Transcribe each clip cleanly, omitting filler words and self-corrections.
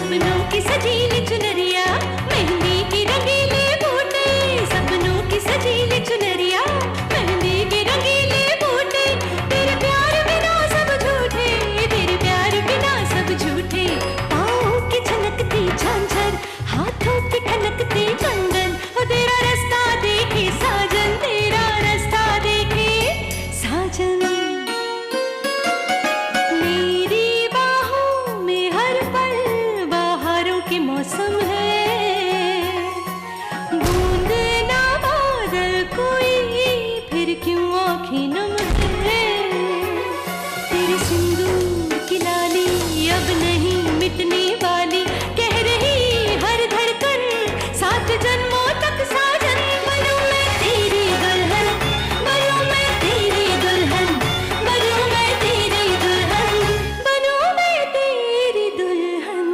सपनों की सजीली चुनरिया, मेहंदी की रंगीले बूटे, सपनों की सजीली चुनरिया, मेहंदी की रंगीले बूटे, तेरे प्यार बिना सब झूठे, तेरे प्यार बिना सब झूठे, पाँव की छनकती झांझर, हाथों की ठनकती कंगन, और तेरा रास्ता देखे साजन, तेरा रास्ता देखे साजन। मेरी बाहों में हर पल बहारों के मौसम है, बूंद ना बादल कोई फिर क्यों आँखें नम है, तेरे सिंदूर की लाली अब नहीं मिटने वाली, कह रही हर धड़कन 7 जन्मों तक साजन। बनूं मैं तेरी दुल्हन, बनूं मैं तेरी दुल्हन, बनूं मैं तेरी दुल्हन, बनूं मैं तेरी दुल्हन।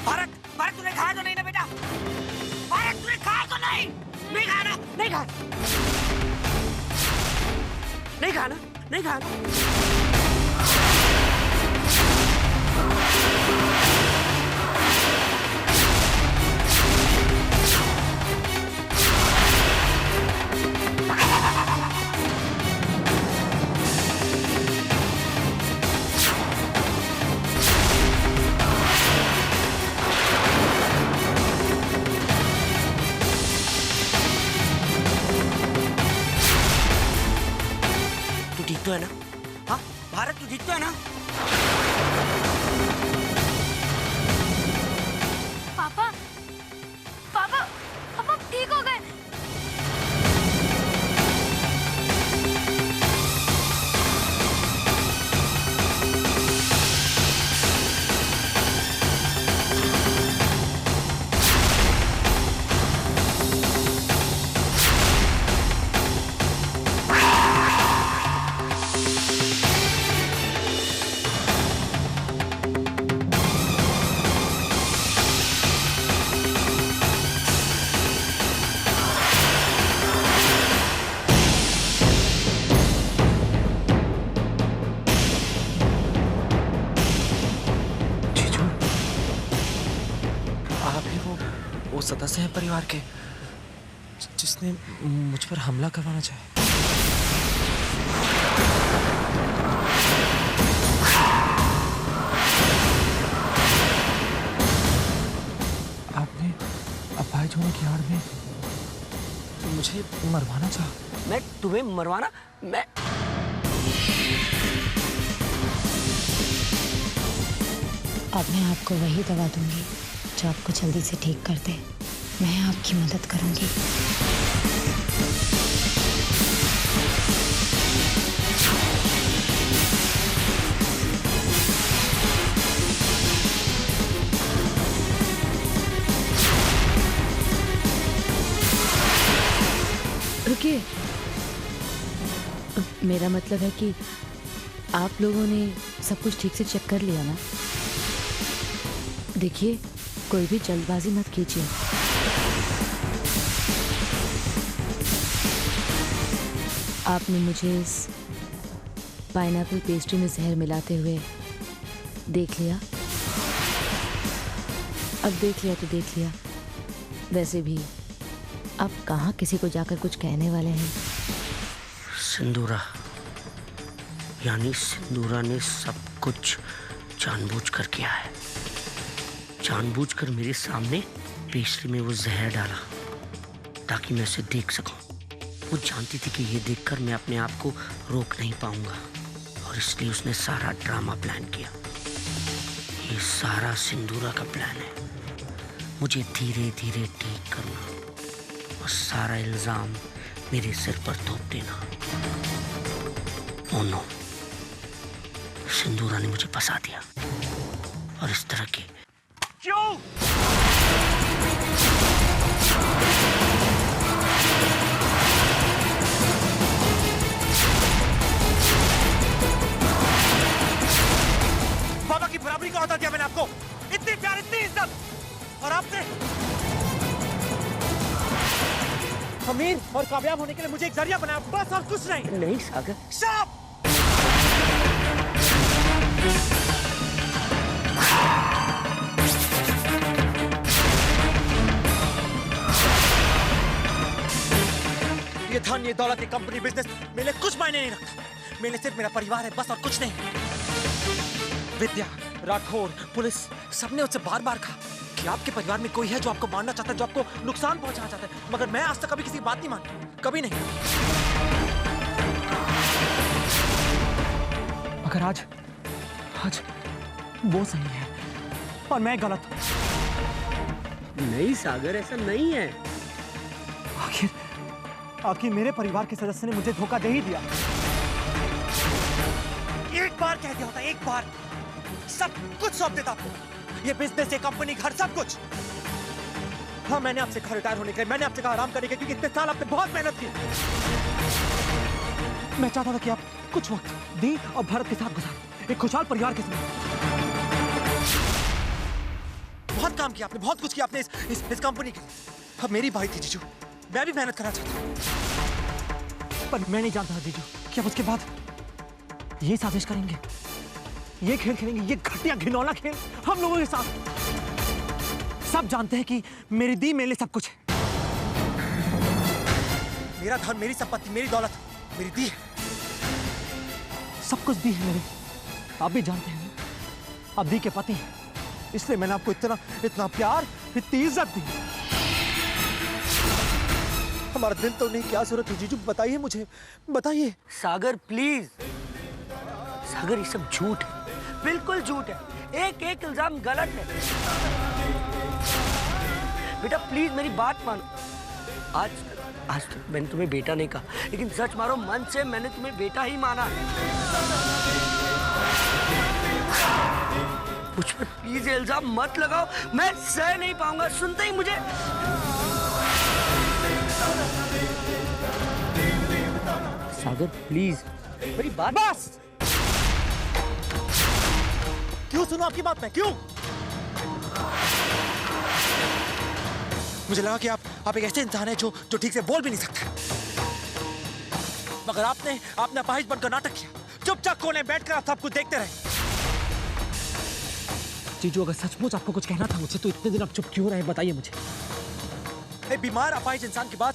भारत, भारत तूने खाया तो नहीं ना बेटा? भारत तूने खाया तो नहीं? नहीं खाया ना? नहीं खाया? नहीं खाया ना? नहीं खाया ना? तू ठीक तो है ना? हाँ भारत तू ठीक तो है ना? पापा, पापा, पापा ठीक हो गए। जीजू, आप ही वो सदस्य हैं परिवार के जिसने मुझ पर हमला करवाना चाहे। आपने अपाहिज होने की आड़ में मुझे मरवाना चाहा। मैं तुम्हें मरवाना? मैं अब मैं आपको वही दवा दूंगी जो आपको जल्दी से ठीक कर दे। मैं आपकी मदद करूंगी। रुकिए, मेरा मतलब है कि आप लोगों ने सब कुछ ठीक से चेक कर लिया ना? देखिए, कोई भी जल्दबाजी मत कीजिए। आपने मुझे इस पाइनएप्पल पेस्ट्री में जहर मिलाते हुए देख लिया। अब देख लिया तो देख लिया। वैसे भी अब कहाँ किसी को जाकर कुछ कहने वाले हैं। सिंदूरा, यानी सिंदूरा ने सब कुछ जानबूझकर किया है। जानबूझकर मेरे सामने पेस्ट्री में वो जहर डाला ताकि मैं उसे देख सकूं। वो जानती थी कि ये देखकर मैं अपने आप को रोक नहीं पाऊंगा और इसलिए उसने सारा ड्रामा प्लान किया। ये सारा सिंदूरा का प्लान है। मुझे धीरे धीरे ठीक करना और सारा इल्जाम मेरे सिर पर थोप देना। ओह नो, सिंदूरा ने मुझे फंसा दिया। और इस तरह के क्यों? बाबा की बराबरी का होता दिया मैंने आपको। इतनी प्यार, इतनी इज्जत, और आपने अमीर और कामयाब होने के लिए मुझे एक जरिया बनाया, बस और कुछ नहीं। नहीं सागर, Stop! ये धन, ये दौलत, ये कंपनी, बिजनेस मेरे लिए कुछ मायने नहीं रखता। मेरे लिए सिर्फ मेरा परिवार है, बस और कुछ नहीं। विद्या, राठौर, पुलिस, सबने उससे बार बार कहा कि आपके परिवार में कोई है जो आपको मारना चाहता है, जो आपको नुकसान पहुंचाना चाहता है, मगर मैं आज तक कभी किसी की बात नहीं मानी, कभी नहीं। मगर आज वो सही है और मैं गलत हूं। नहीं सागर, ऐसा नहीं है। आखिर मेरे परिवार के सदस्य ने मुझे धोखा दे ही दिया। एक बार कह दिया होता, एक बार सब कुछ सौंप देता आपको, ये बिजनेस, ये कंपनी, घर, सब कुछ। हाँ, मैंने आपसे कहा रिटायर होने के लिए, मैंने आपसे कहा आराम करने के लिए, क्योंकि इतने साल आपने बहुत मेहनत की। मैं चाहता था कि आप कुछ वक्त दी और भारत के साथ गुजारें, एक खुशहाल परिवार के साथ। बहुत काम किया आपने, बहुत कुछ किया आपने इस कंपनी के लिए। अब मेरी बात थी जीजू, मैं भी मेहनत करना चाहता हूं, पर मैं नहीं जानता था जीजू कि अब उसके बाद ये साजिश करेंगे, ये खेल खेलेंगे, ये घटिया घिनौना खेल हम लोगों के साथ। सब जानते हैं कि मेरी दी मेरे लिए सब कुछ है। मेरा धन, मेरी संपत्ति, मेरी दौलत मेरी दी है, सब कुछ दी है मेरी। आप भी जानते हैं आप दी के पति हैं, इसलिए मैंने आपको इतना प्यार, इतनी इज्जत दी। हमारा दिल तो नहीं, क्या जरूरत है जीजू, बताइए मुझे, बताइए। सागर प्लीज, सागर ये सब झूठ है, बिल्कुल झूठ है, एक एक इल्जाम गलत है। बेटा प्लीज मेरी बात मानो। आज तक मैंने तुम्हें बेटा नहीं कहा, लेकिन सच मारो मन से मैंने तुम्हें बेटा ही माना। मुझ पर प्लीज इल्जाम मत लगाओ, मैं सह नहीं पाऊंगा। सुनते ही मुझे सागर प्लीज मेरी बात। बस, क्यों सुनो आपकी बात मैं, क्यों? मुझे लगा कि आप एक ऐसे इंसान हैं जो ठीक से बोल भी नहीं सकते, मगर आपने अपाहिज बनकर नाटक किया, चुपचाप कोने बैठकर आप सब कुछ देखते रहे। जीजू, अगर सचमुच आपको कुछ कहना था मुझसे, तो इतने दिन आप चुप क्यों रहे, बताइए मुझे। एक बीमार अपाहिज इंसान की बात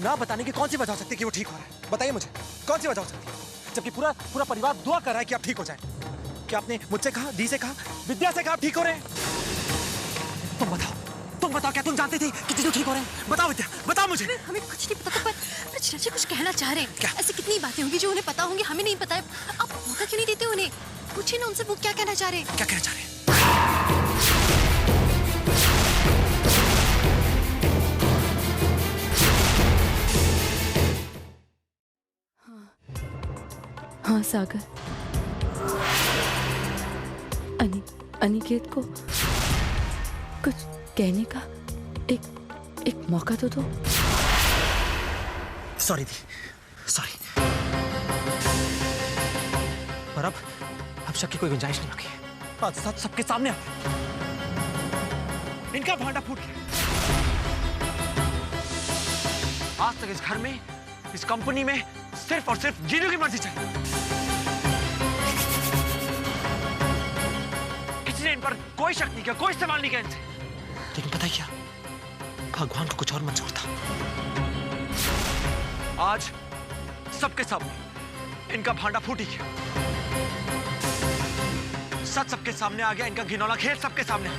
ना बताने की कौन सी वजह हो सकती है कि वो ठीक हो रहा है? बताइए मुझे, कौन सी वजह हो सकती है, जबकि पूरा परिवार दुआ कर रहा है कि आप ठीक हो जाएं। क्या आपने मुझसे कहा, दी से कहा, विद्या से कहा आप ठीक हो रहे हैं? तुम बताओ, क्या तुम जानते थे कि जीजू ठीक हो रहे हैं? बताओ विद्या, बताओ मुझे। हमें कुछ नहीं पता था, पर चाचा कुछ कहना चाह रहे हैं। क्या? ऐसी कितनी बातें होंगी जो उन्हें पता होंगी, हमें नहीं पता है। आप मौका क्यों नहीं देते उन्हें? पूछिए ना उनसे, वो क्या कहना चाह रहे हैं। क्या कहना चाह रहे हैं? हाँ सागर, अनिकेत को कुछ कहने का एक मौका तो दो। सॉरी दी, सॉरी, पर अब शक की कोई गुंजाइश नहीं बाकी है। आज साथ सबके सामने इनका भांडा फूट गया। आज तक इस घर में, इस कंपनी में सिर्फ और सिर्फ जीजू की मर्जी चली। किसी ने इन पर कोई शक नहीं किया, कोई इस्तेमाल नहीं किया इनसे। लेकिन पता है क्या, भगवान को कुछ और मंजूर था। आज सबके सामने इनका भांडा फूट ही गया, सच सबके सामने आ गया, इनका घिनौना खेल सबके सामने।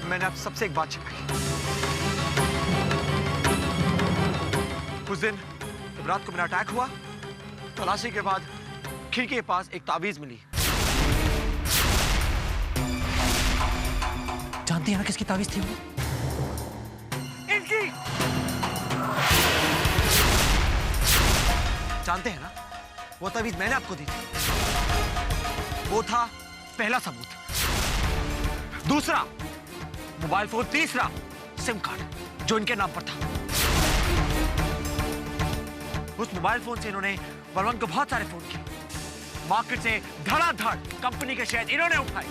मैंने आप सबसे एक बात छिपाई। उस दिन जब रात को मेरा अटैक हुआ, तलाशी के बाद खिड़की के पास एक तावीज मिली। जानते हैं ना किसकी तावीज थी वो? इनकी। जानते हैं ना, वो तावीज मैंने आपको दी थी। वो था पहला सबूत। दूसरा मोबाइल फोन, तीसरा सिम कार्ड जो इनके नाम पर था। उस मोबाइल फोन से इन्होंने बलवंत को बहुत सारे फोन किए। मार्केट से धड़ाधड़ कंपनी के शेयर इन्होंने उठाए।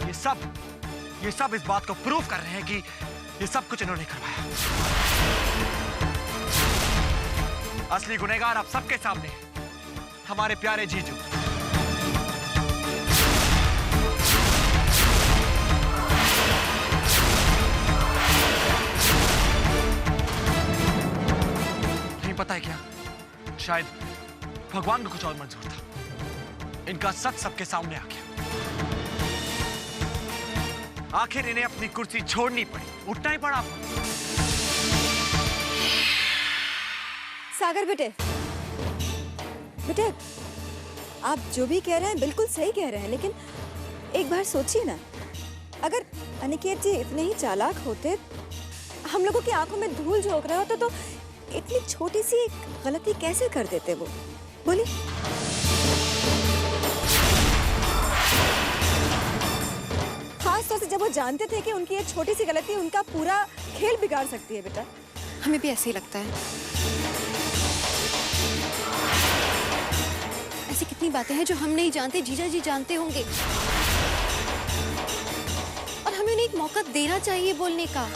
ये सब ये सब इस बात को प्रूव कर रहे हैं कि ये सब कुछ इन्होंने करवाया। असली गुनहगार आप सबके सामने है, हमारे प्यारे जीजू। नहीं पता है क्या, शायद भगवान को कुछ और मंजूर था। इनका सच सबके सामने आ गया। आखिर इन्हें अपनी कुर्सी छोड़नी पड़ी, उठना ही पड़ा। सागर बेटे, बेटे आप जो भी कह रहे हैं बिल्कुल सही कह रहे हैं, लेकिन एक बार सोचिए ना, अगर अनिकेत जी इतने ही चालाक होते, हम लोगों की आंखों में धूल झोंक रहा होता, तो इतनी छोटी सी गलती कैसे कर देते वो? बोलिए। खास तौर से जब वो जानते थे कि उनकी ये छोटी सी गलती उनका पूरा खेल बिगाड़ सकती है। बेटा हमें भी ऐसे ही लगता है। ऐसी कितनी बातें हैं जो हम नहीं जानते, जीजा जी जानते होंगे, और हमें उन्हें एक मौका देना चाहिए बोलने का।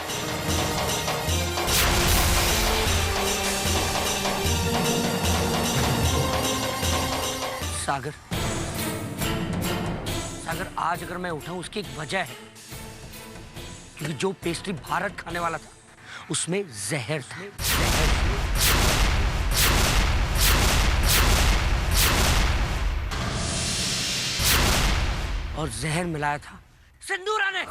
सागर, आज अगर मैं उठा उसकी एक वजह है, क्योंकि जो पेस्ट्री भारत खाने वाला था उसमें जहर था। और जहर मिलाया था सिंदूरा ने।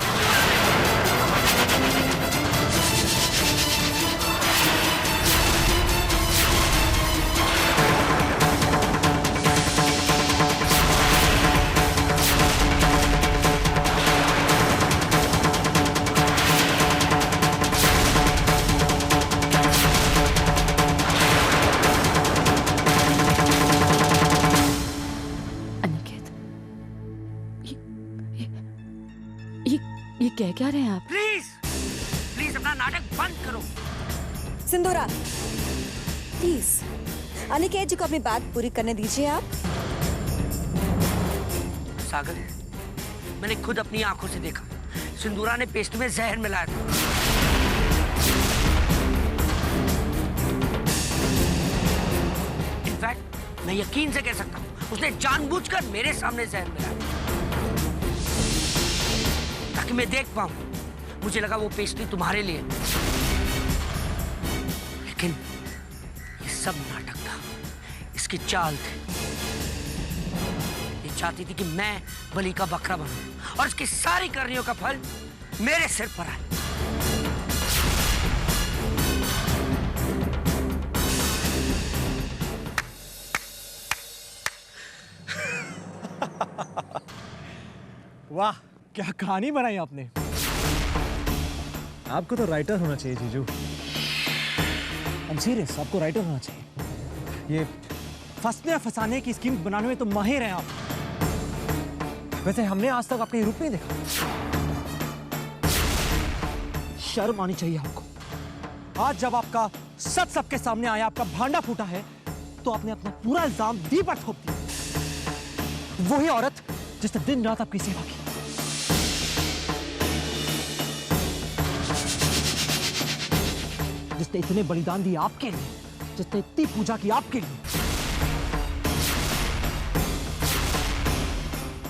ये कह क्या रहे हैं आप? प्लीज अपना नाटक बंद करो। सिंदूरा, प्लीज अनिकेत जी को अपनी बात पूरी करने दीजिए आप। सागर, मैंने खुद अपनी आंखों से देखा, सिंदूरा ने पेस्ट में जहर मिलाया था। इनफैक्ट मैं यकीन से कह सकता हूं, उसने जानबूझकर मेरे सामने जहर मिलाया ताकि मैं देख पाऊं। मुझे लगा वो पेस्ट्री तुम्हारे लिए, लेकिन ये सब नाटक था, इसकी चाल थी। ये चाहती थी कि मैं बलि का बकरा बनूं और इसकी सारी करनियों का फल मेरे सिर पर आए। वाह, क्या कहानी बनाई आपने। आपको तो राइटर होना चाहिए जीजू। I'm serious, आपको राइटर होना चाहिए। ये फंसने फंसाने की स्कीम बनाने में तो माहिर हैं आप। वैसे हमने आज तक आपके रूप में देखा। शर्म आनी चाहिए आपको। आज जब आपका सच सबके सामने आया, आपका भांडा फूटा है, तो आपने अपना पूरा इल्जाम दी पर थोप दिया। वही औरत जिसने दिन रात आपकी सेवा की। जिसने इतने बलिदान दिए आपके लिए, जिसने इतनी पूजा की आपके लिए,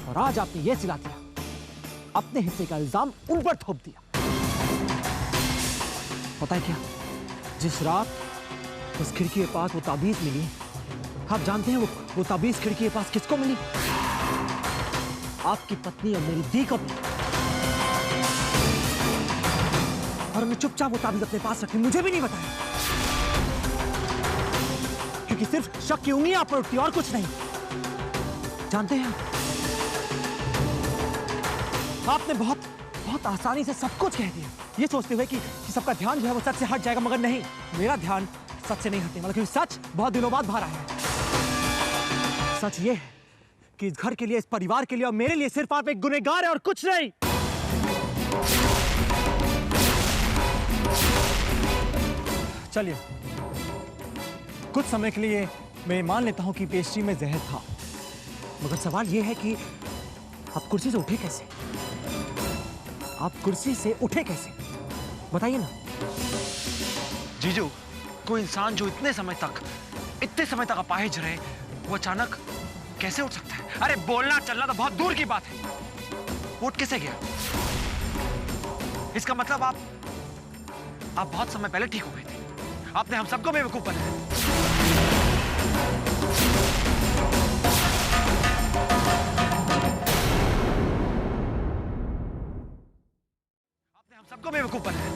और आज आपने यह सिला दिया, अपने हिस्से का इल्जाम उन पर थोप दिया। पता है क्या, जिस रात उस खिड़की के पास वो ताबीज मिली, आप जानते हैं वो ताबीज खिड़की के पास किसको मिली? आपकी पत्नी और मेरी दी को मिली। और हमने चुपचाप वो ताबीज अपने पास रखी, मुझे भी नहीं बताया, क्योंकि सिर्फ शक की उंगलियां आप पर उठती और कुछ नहीं। जानते हैं आपने बहुत आसानी से सब कुछ कह दिया, ये सोचते हुए कि सबका ध्यान जो है वो सच से हट जाएगा, मगर नहीं, मेरा ध्यान सच से नहीं हटने वाला, क्योंकि सच बहुत दिनों बाद बाहर आया है। सच ये है कि इस घर के लिए, इस परिवार के लिए और मेरे लिए सिर्फ आप एक गुनहगार है और कुछ नहीं। चलिए, कुछ समय के लिए मैं मान लेता हूं कि पेस्ट्री में जहर था, मगर सवाल यह है कि आप कुर्सी से उठे कैसे? आप कुर्सी से उठे कैसे? बताइए ना। जीजू, कोई इंसान जो इतने समय तक अपाहिज रहे, वो अचानक कैसे उठ सकता है? अरे बोलना चलना तो बहुत दूर की बात है, वो उठ कैसे गया? इसका मतलब आप बहुत समय पहले ठीक हो गए थे। आपने हम सबको बेवकूफ बनाया। सबको बेवकूफ बनाया।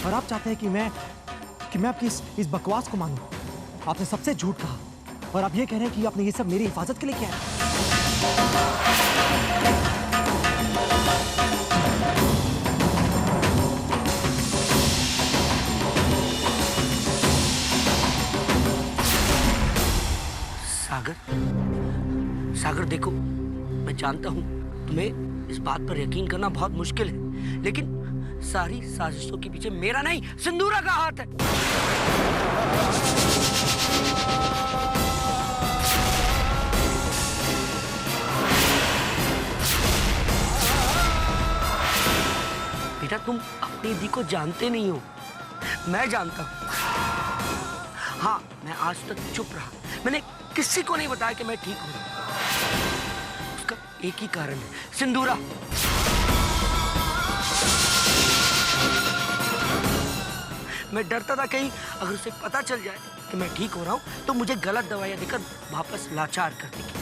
और आप चाहते हैं कि मैं आपकी इस बकवास को मानूं? आपने सबसे झूठ कहा और आप ये कह रहे हैं कि आपने ये सब मेरी हिफाजत के लिए किया है। सागर देखो, मैं जानता हूं तुम्हें इस बात पर यकीन करना बहुत मुश्किल है, लेकिन सारी साजिशों के पीछे मेरा नहीं, सिंदूरा का हाथ है। बेटा, तुम अपनी दी को जानते नहीं हो, मैं जानता हूं। हाँ, मैं आज तक चुप रहा, मैंने किसी को नहीं बताया कि मैं ठीक हूं। उसका एक ही कारण है, सिंदूरा। मैं डरता था कहीं अगर उसे पता चल जाए कि मैं ठीक हो रहा हूं तो मुझे गलत दवाइयां देकर वापस लाचार कर देगी।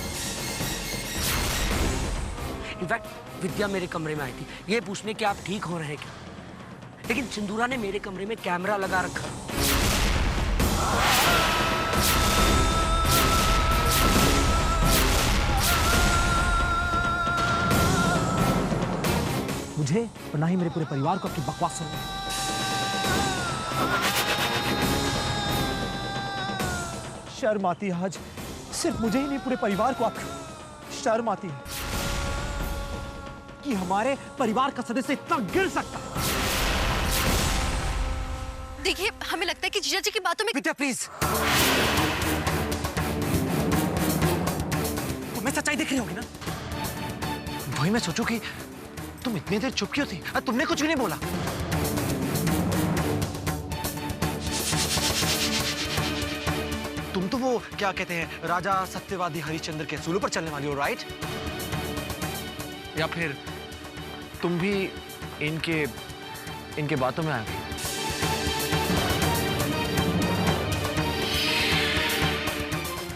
इनफैक्ट विद्या मेरे कमरे में आई थी ये पूछने कि आप ठीक हो रहे हैं क्या, लेकिन सिंदूरा ने मेरे कमरे में कैमरा लगा रखा। मुझे और ना ही मेरे पूरे परिवार को आपकी बकवास सुननी है। शर्म आती है आज, सिर्फ मुझे ही नहीं पूरे परिवार को आपकी शर्म आती है कि हमारे परिवार का सदस्य इतना गिर सकता है। देखिए, हमें लगता है कि जीजा जी की बातों में। विद्या प्लीज, तुम्हें सच्चाई दिख रही होगी ना? वही मैं सोचूं कि तुम इतनी देर चुप क्यों थी? तुमने कुछ भी नहीं बोला। तुम तो वो क्या कहते हैं, राजा सत्यवादी हरिश्चंद्र के असूलों पर चलने वाली हो, राइट? या फिर तुम भी इनके बातों में आ गई?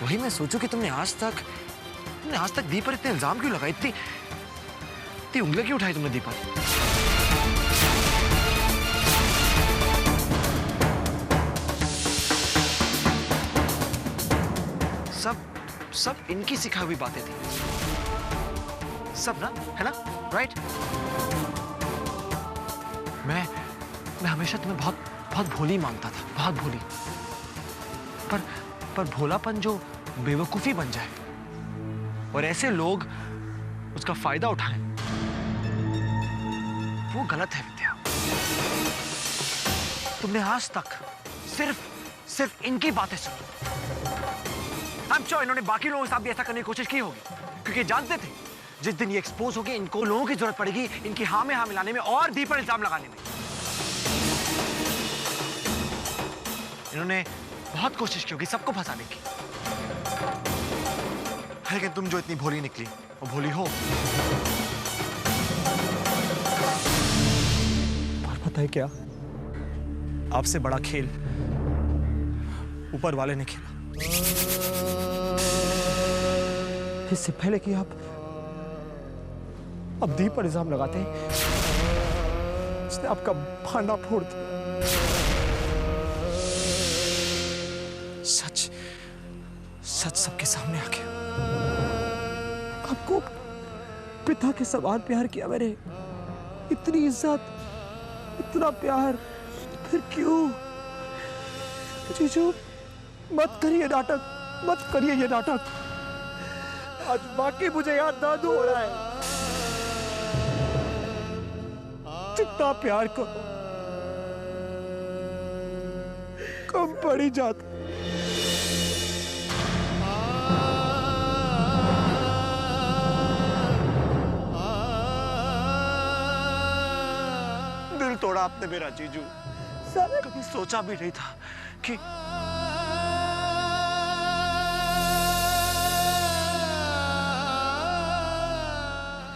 वही मैं सोचूं कि तुमने आज तक दी पर इतने इल्जाम क्यों लगाए, इतनी उंगलियां क्यों उठाई तुमने दी पर? सब इनकी सिखाई हुई बातें थी, सब ना, है ना, राइट? मैं हमेशा तुम्हें बहुत भोली मानता था, बहुत भोली। पर भोलापन जो बेवकूफी बन जाए और ऐसे लोग उसका फायदा उठाएं, वो गलत है विद्या। तुमने आज तक सिर्फ इनकी बातें सुनी। I'm sure इन्होंने बाकी लोगों के साथ भी ऐसा करने की कोशिश की होगी, क्योंकि जानते थे जिस दिन ये एक्सपोज होगी इनको लोगों की जरूरत पड़ेगी इनकी हाँ में हाँ मिलाने में और दी पर इल्जाम लगाने में। इन्होंने बहुत कोशिश की होगी सबको फंसाने की, लेकिन तुम जो इतनी भोली निकली वो भोली हो। और पता है क्या, आपसे बड़ा खेल ऊपर वाले ने खेला। इससे पहले कि आप अब दीप पर इल्जाम लगाते हैं, उसने आपका भांडा फोड़ दिया। सच सबके सामने आ गया। आपको पिता के समान प्यार किया मैंने, इतनी इज्जत, इतना प्यार, फिर क्यों? जीजू मत करिए नाटक, मत करिए ये नाटक। आज बाकी मुझे याद दादू हो रहा है। जितना प्यार करो कम पड़ी जाती। दिल तोड़ा आपने मेरा जीजू। कभी सोचा भी नहीं था कि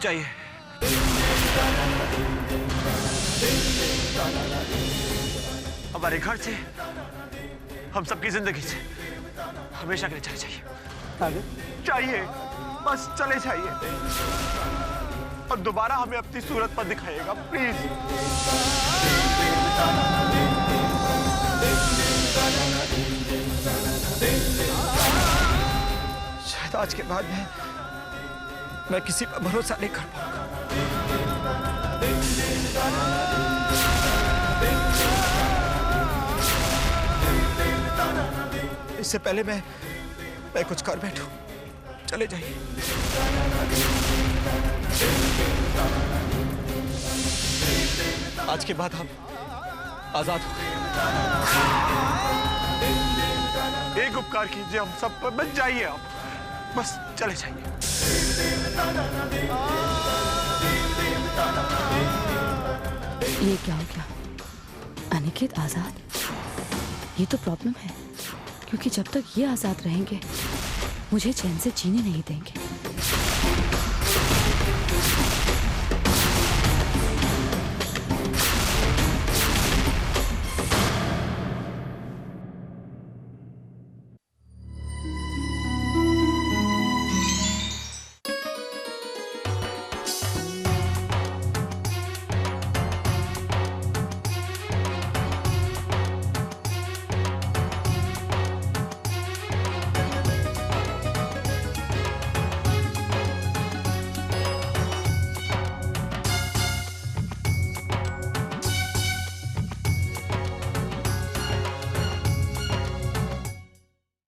चाहिए हमारे घर से, हम सबकी जिंदगी से हमेशा के लिए चले जाइए। चाहिए, बस चले जाइए और दोबारा हमें अपनी सूरत पर दिखाइएगा प्लीज। शायद आज के बाद मैं किसी पर भरोसा नहीं कर पाऊंगा। इससे पहले मैं कुछ कर बैठूं। चले जाइए। आज के बाद हम आजाद हो गए। एक उपकार कीजिए हम सब पर, बच जाइए आप, बस चले जाइए। ये क्या हो गया? अनिकेत आजाद? ये तो प्रॉब्लम है, क्योंकि जब तक ये आजाद रहेंगे मुझे चैन से जीने नहीं देंगे।